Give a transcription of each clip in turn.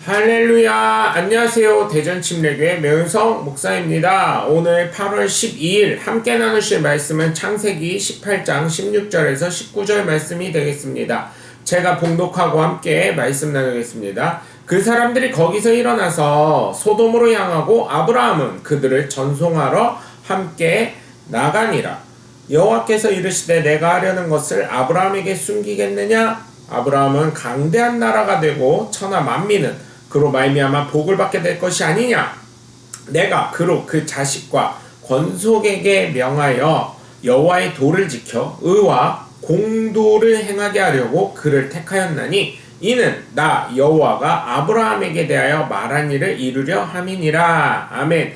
할렐루야. 안녕하세요. 대전침례교회 명성 목사입니다. 오늘 8월 12일 함께 나누실 말씀은 창세기 18장 16절에서 19절 말씀이 되겠습니다. 제가 봉독하고 함께 말씀 나누겠습니다. 그 사람들이 거기서 일어나서 소돔으로 향하고 아브라함은 그들을 전송하러 함께 나가니라. 여호와께서 이르시되 내가 하려는 것을 아브라함에게 숨기겠느냐? 아브라함은 강대한 나라가 되고 천하 만민은 그로 말미암아 복을 받게 될 것이 아니냐. 내가 그로 그 자식과 권속에게 명하여 여호와의 도를 지켜 의와 공도를 행하게 하려고 그를 택하였나니 이는 나 여호와가 아브라함에게 대하여 말한 일을 이루려 함이니라. 아멘.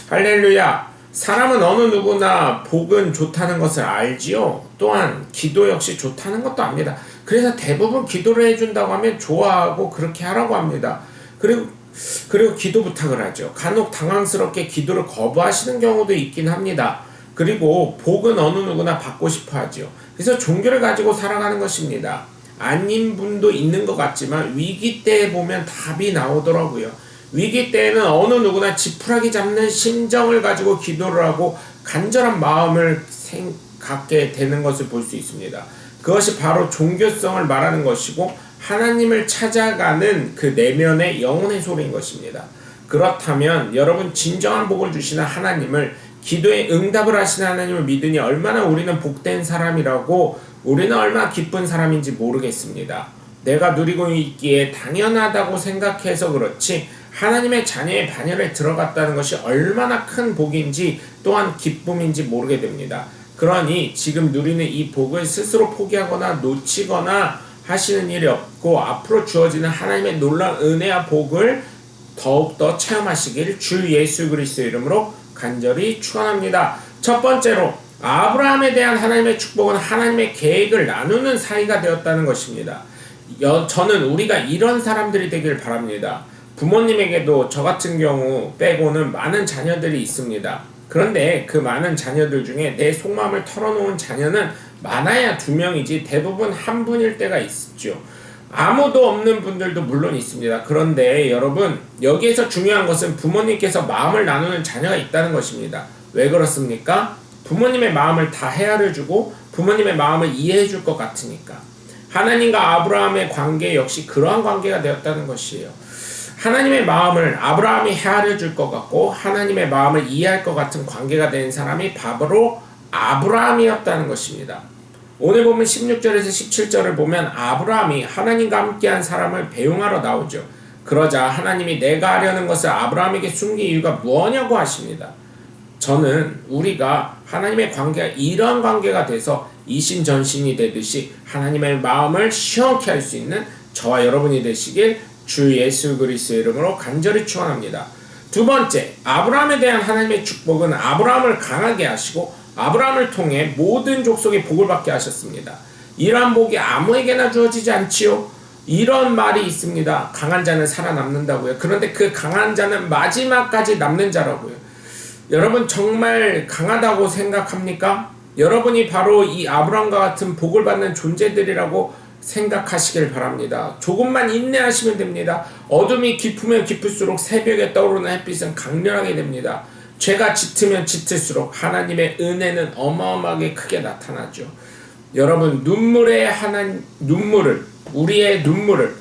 할렐루야. 사람은 어느 누구나 복은 좋다는 것을 알지요. 또한 기도 역시 좋다는 것도 압니다. 그래서 대부분 기도를 해준다고 하면 좋아하고 그렇게 하라고 합니다. 그리고 기도 부탁을 하죠. 간혹 당황스럽게 기도를 거부하시는 경우도 있긴 합니다. 그리고 복은 어느 누구나 받고 싶어 하죠. 그래서 종교를 가지고 살아가는 것입니다. 아닌 분도 있는 것 같지만 위기 때에 보면 답이 나오더라고요. 위기 때에는 어느 누구나 지푸라기 잡는 심정을 가지고 기도를 하고 간절한 마음을 갖게 되는 것을 볼 수 있습니다. 그것이 바로 종교성을 말하는 것이고 하나님을 찾아가는 그 내면의 영혼의 소리인 것입니다. 그렇다면 여러분 진정한 복을 주시는 하나님을, 기도에 응답을 하시는 하나님을 믿으니 얼마나 우리는 복된 사람이라고, 우리는 얼마나 기쁜 사람인지 모르겠습니다. 내가 누리고 있기에 당연하다고 생각해서 그렇지 하나님의 자녀의 반열에 들어갔다는 것이 얼마나 큰 복인지 또한 기쁨인지 모르게 됩니다. 그러니 지금 누리는 이 복을 스스로 포기하거나 놓치거나 하시는 일이 없고 앞으로 주어지는 하나님의 놀라운 은혜와 복을 더욱더 체험하시길 주 예수 그리스도의 이름으로 간절히 축원합니다. 첫 번째로 아브라함에 대한 하나님의 축복은 하나님의 계획을 나누는 사이가 되었다는 것입니다. 저는 우리가 이런 사람들이 되길 바랍니다. 부모님에게도 저 같은 경우 빼고는 많은 자녀들이 있습니다. 그런데 그 많은 자녀들 중에 내 속마음을 털어놓은 자녀는 많아야 2명이지 대부분 한 분일 때가 있죠. 아무도 없는 분들도 물론 있습니다. 그런데 여러분, 여기에서 중요한 것은 부모님께서 마음을 나누는 자녀가 있다는 것입니다. 왜 그렇습니까? 부모님의 마음을 다 헤아려주고 부모님의 마음을 이해해줄 것 같으니까. 하나님과 아브라함의 관계 역시 그러한 관계가 되었다는 것이에요. 하나님의 마음을 아브라함이 헤아려줄 것 같고 하나님의 마음을 이해할 것 같은 관계가 된 사람이 바로 아브라함이었다는 것입니다. 오늘 보면 16절에서 17절을 보면 아브라함이 하나님과 함께한 사람을 배웅하러 나오죠. 그러자 하나님이 내가 하려는 것을 아브라함에게 숨긴 이유가 무엇냐고 하십니다. 저는 우리가 하나님의 관계가 이러한 관계가 돼서 이신전신이 되듯이 하나님의 마음을 시원케 할 수 있는 저와 여러분이 되시길 주 예수 그리스도의 이름으로 간절히 축원합니다. 두 번째, 아브라함에 대한 하나님의 축복은 아브라함을 강하게 하시고 아브라함을 통해 모든 족속의 복을 받게 하셨습니다. 이러한 복이 아무에게나 주어지지 않지요. 이런 말이 있습니다. 강한 자는 살아남는다고요. 그런데 그 강한 자는 마지막까지 남는 자라고요. 여러분 정말 강하다고 생각합니까? 여러분이 바로 이 아브라함과 같은 복을 받는 존재들이라고 생각하시길 바랍니다. 조금만 인내하시면 됩니다. 어둠이 깊으면 깊을수록 새벽에 떠오르는 햇빛은 강렬하게 됩니다. 죄가 짙으면 짙을수록 하나님의 은혜는 어마어마하게 크게 나타나죠. 여러분 우리의 눈물을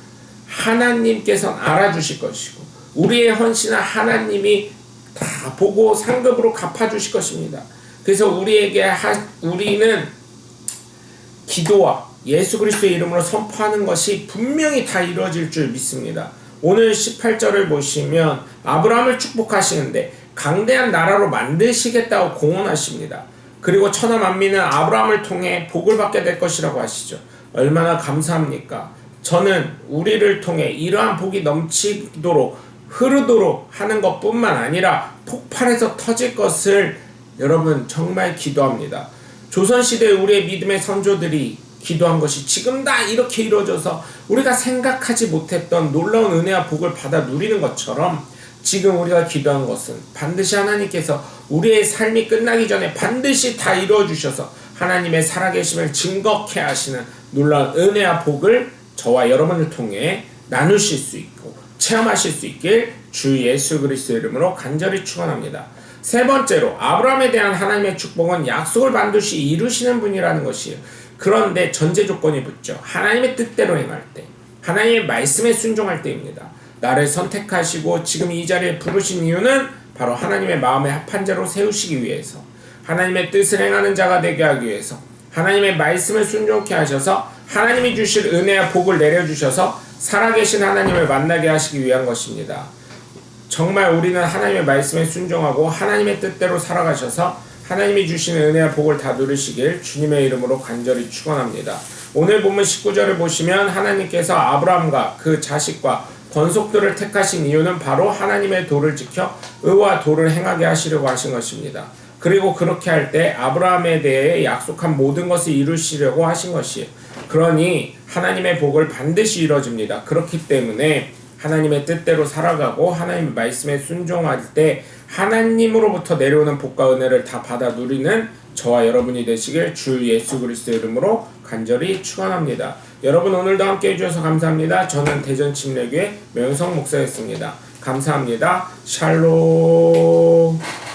하나님께서는 알아주실 것이고 우리의 헌신은 하나님이 다 보고 상급으로 갚아주실 것입니다. 그래서 우리는 기도와 예수 그리스도의 이름으로 선포하는 것이 분명히 다 이루어질 줄 믿습니다. 오늘 18절을 보시면 아브라함을 축복하시는데 강대한 나라로 만드시겠다고 공언하십니다. 그리고 천하 만민은 아브라함을 통해 복을 받게 될 것이라고 하시죠. 얼마나 감사합니까? 저는 우리를 통해 이러한 복이 넘치도록 흐르도록 하는 것뿐만 아니라 폭발해서 터질 것을 여러분 정말 기도합니다. 조선시대 우리의 믿음의 선조들이 기도한 것이 지금 다 이렇게 이루어져서 우리가 생각하지 못했던 놀라운 은혜와 복을 받아 누리는 것처럼 지금 우리가 기도한 것은 반드시 하나님께서 우리의 삶이 끝나기 전에 반드시 다 이루어주셔서 하나님의 살아계심을 증거케 하시는 놀라운 은혜와 복을 저와 여러분을 통해 나누실 수 있고 체험하실 수 있길 주 예수 그리스도의 이름으로 간절히 축원합니다. 세 번째로 아브라함에 대한 하나님의 축복은 약속을 반드시 이루시는 분이라는 것이에요. 그런데 전제 조건이 붙죠. 하나님의 뜻대로 행할 때, 하나님의 말씀에 순종할 때입니다. 나를 선택하시고 지금 이 자리에 부르신 이유는 바로 하나님의 마음에 합한 자로 세우시기 위해서, 하나님의 뜻을 행하는 자가 되게 하기 위해서, 하나님의 말씀을 순종케 하셔서 하나님이 주실 은혜와 복을 내려주셔서 살아계신 하나님을 만나게 하시기 위한 것입니다. 정말 우리는 하나님의 말씀에 순종하고 하나님의 뜻대로 살아가셔서 하나님이 주시는 은혜와 복을 다 누리시길 주님의 이름으로 간절히 축원합니다. 오늘 본문 19절을 보시면 하나님께서 아브라함과 그 자식과 권속들을 택하신 이유는 바로 하나님의 도를 지켜 의와 도를 행하게 하시려고 하신 것입니다. 그리고 그렇게 할 때 아브라함에 대해 약속한 모든 것을 이루시려고 하신 것이에요. 그러니 하나님의 복을 반드시 이뤄집니다. 그렇기 때문에 하나님의 뜻대로 살아가고 하나님의 말씀에 순종할 때 하나님으로부터 내려오는 복과 은혜를 다 받아 누리는 저와 여러분이 되시길 주 예수 그리스도의 이름으로 간절히 축원합니다. 여러분 오늘도 함께 해주셔서 감사합니다. 저는 대전침례교회 명성 목사였습니다. 감사합니다. 샬롬.